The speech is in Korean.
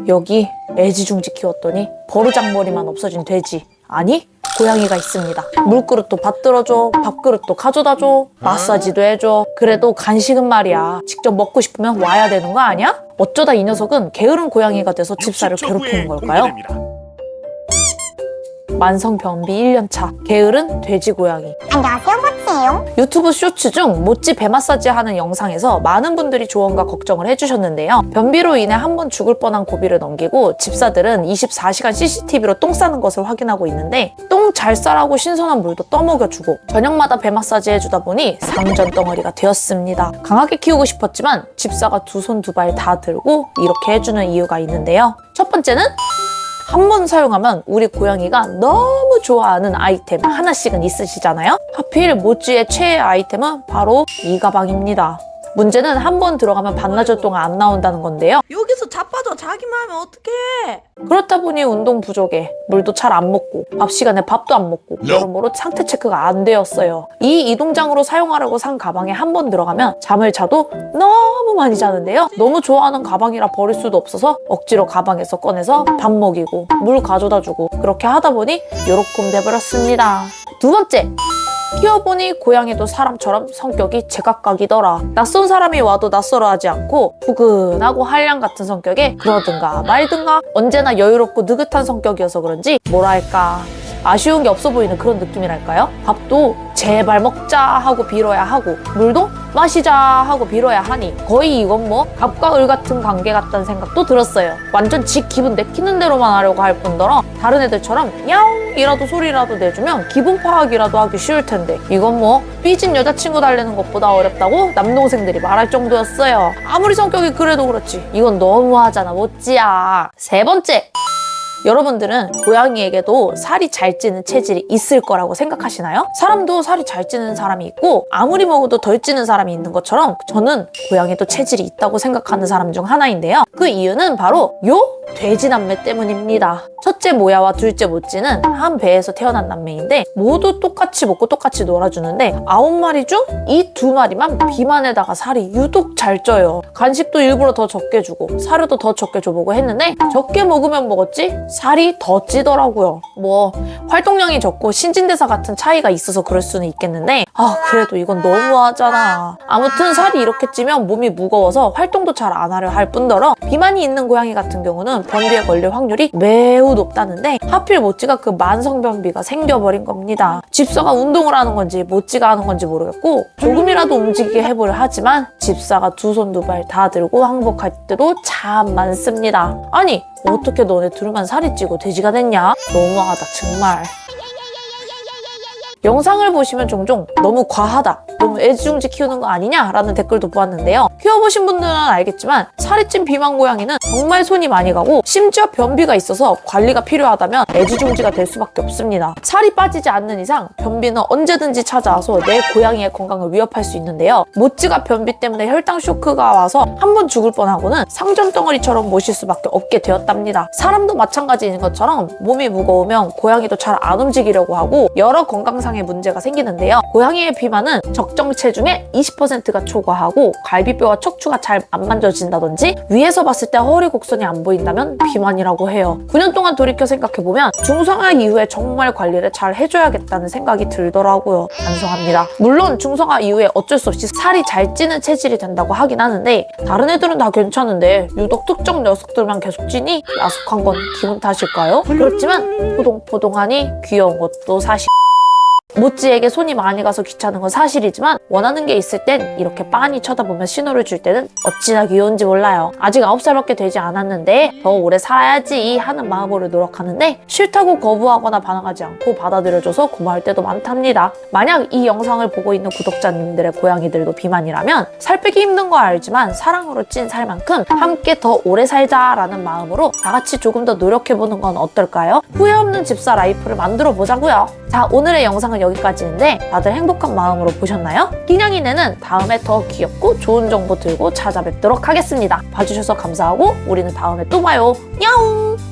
여기 애지중지 키웠더니 버르장머리만 없어진 돼지, 아니 고양이가 있습니다. 물그릇도 받들어줘, 밥그릇도 가져다줘, 마사지도 해줘. 그래도 간식은 말이야 직접 먹고 싶으면 와야 되는 거 아니야? 어쩌다 이 녀석은 게으른 고양이가 돼서 집사를 괴롭히는 걸까요? 만성변비 1년차 게으른 돼지 고양이. 안녕하세요, 모찌예요. 유튜브 쇼츠 중 모찌 배 마사지 하는 영상에서 많은 분들이 조언과 걱정을 해주셨는데요. 변비로 인해 한 번 죽을 뻔한 고비를 넘기고 집사들은 24시간 CCTV로 똥 싸는 것을 확인하고 있는데 똥 잘 싸라고 신선한 물도 떠먹여주고 저녁마다 배 마사지 해주다 보니 상전 덩어리가 되었습니다. 강하게 키우고 싶었지만 집사가 두 손 두 발 다 들고 이렇게 해주는 이유가 있는데요. 첫 번째는 한 번 사용하면 우리 고양이가 너무 좋아하는 아이템 하나씩은 있으시잖아요? 하필 모찌의 최애 아이템은 바로 이 가방입니다. 문제는 한 번 들어가면 반나절 동안 안 나온다는 건데요. 여기서 자빠져 자기만 하면 어떡해. 그렇다 보니 운동 부족에 물도 잘 안 먹고 밥 시간에 밥도 안 먹고 여러모로 상태 체크가 안 되었어요. 이 이동장으로 사용하려고 산 가방에 한 번 들어가면 잠을 자도 너무 많이 자는데요. 너무 좋아하는 가방이라 버릴 수도 없어서 억지로 가방에서 꺼내서 밥 먹이고 물 가져다 주고 그렇게 하다 보니 요렇게 돼버렸습니다. 두 번째, 키워보니 고양이도 사람처럼 성격이 제각각이더라. 낯선 사람이 와도 낯설어하지 않고 푸근하고 한량 같은 성격에 그러든가 말든가 언제나 여유롭고 느긋한 성격이어서 그런지 뭐랄까 아쉬운 게 없어 보이는 그런 느낌이랄까요? 밥도 제발 먹자 하고 빌어야 하고 물도 마시자 하고 빌어야 하니 거의 이건 뭐 갑과 을 같은 관계 같다는 생각도 들었어요. 완전 지 기분 내키는 대로만 하려고 할 뿐더러 다른 애들처럼 야옹이라도 소리라도 내주면 기분 파악이라도 하기 쉬울 텐데 이건 뭐 삐진 여자친구 달래는 것보다 어렵다고 남동생들이 말할 정도였어요. 아무리 성격이 그래도 그렇지 이건 너무하잖아 모찌야. 세 번째, 여러분들은 고양이에게도 살이 잘 찌는 체질이 있을 거라고 생각하시나요? 사람도 살이 잘 찌는 사람이 있고 아무리 먹어도 덜 찌는 사람이 있는 것처럼 저는 고양이도 체질이 있다고 생각하는 사람 중 하나인데요. 그 이유는 바로 요 돼지 남매 때문입니다. 첫째 모야와 둘째 모찌는 한 배에서 태어난 남매인데 모두 똑같이 먹고 똑같이 놀아주는데 9마리 중 이 2마리만 비만에다가 살이 유독 잘 쪄요. 간식도 일부러 더 적게 주고 사료도 더 적게 줘보고 했는데 적게 먹으면 먹었지 살이 더 찌더라고요. 뭐 활동량이 적고 신진대사 같은 차이가 있어서 그럴 수는 있겠는데 그래도 이건 너무하잖아. 아무튼 살이 이렇게 찌면 몸이 무거워서 활동도 잘 안 하려 할 뿐더러 비만이 있는 고양이 같은 경우는 변비에 걸릴 확률이 매우 높다는데 하필 모찌가 그 만성변비가 생겨버린 겁니다. 집사가 운동을 하는 건지 모찌가 하는 건지 모르겠고 조금이라도 움직이게 해보려 하지만 집사가 두 손 두 발 다 들고 항복할 때도 참 많습니다. 아니 어떻게 너네 둘만 살이 찌고 돼지가 됐냐? 너무하다 정말. 영상을 보시면 종종 너무 과하다, 너무 애지중지 키우는 거 아니냐? 라는 댓글도 보았는데요. 키워보신 분들은 알겠지만 살이 찐 비만 고양이는 정말 손이 많이 가고 심지어 변비가 있어서 관리가 필요하다면 애지중지가 될 수밖에 없습니다. 살이 빠지지 않는 이상 변비는 언제든지 찾아와서 내 고양이의 건강을 위협할 수 있는데요. 모찌가 변비 때문에 혈당 쇼크가 와서 한 번 죽을 뻔하고는 상점덩어리처럼 모실 수밖에 없게 되었답니다. 사람도 마찬가지인 것처럼 몸이 무거우면 고양이도 잘 안 움직이려고 하고 여러 건강상 문제가 생기는데요. 고양이의 비만은 적정 체중의 20%가 초과하고 갈비뼈와 척추가 잘 안 만져진다든지 위에서 봤을 때 허리 곡선이 안 보인다면 비만이라고 해요. 9년 동안 돌이켜 생각해보면 중성화 이후에 정말 관리를 잘 해줘야겠다는 생각이 들더라고요. 반성합니다. 물론 중성화 이후에 어쩔 수 없이 살이 잘 찌는 체질이 된다고 하긴 하는데 다른 애들은 다 괜찮은데 유독 특정 녀석들만 계속 찌니 야속한 건 기분 탓일까요? 그렇지만 포동포동하니 귀여운 것도 사실. 모찌에게 손이 많이 가서 귀찮은 건 사실이지만 원하는 게 있을 땐 이렇게 빤히 쳐다보며 신호를 줄 때는 어찌나 귀여운지 몰라요. 아직 9살밖에 되지 않았는데 더 오래 살아야지 하는 마음으로 노력하는데 싫다고 거부하거나 반항하지 않고 받아들여줘서 고마울 때도 많답니다. 만약 이 영상을 보고 있는 구독자님들의 고양이들도 비만이라면 살 빼기 힘든 거 알지만 사랑으로 찐 살만큼 함께 더 오래 살자라는 마음으로 다 같이 조금 더 노력해보는 건 어떨까요? 후회 없는 집사 라이프를 만들어 보자고요. 자, 오늘의 영상은 여기까지인데 다들 행복한 마음으로 보셨나요? 킹냥이네는 다음에 더 귀엽고 좋은 정보 들고 찾아뵙도록 하겠습니다. 봐주셔서 감사하고 우리는 다음에 또 봐요. 야옹!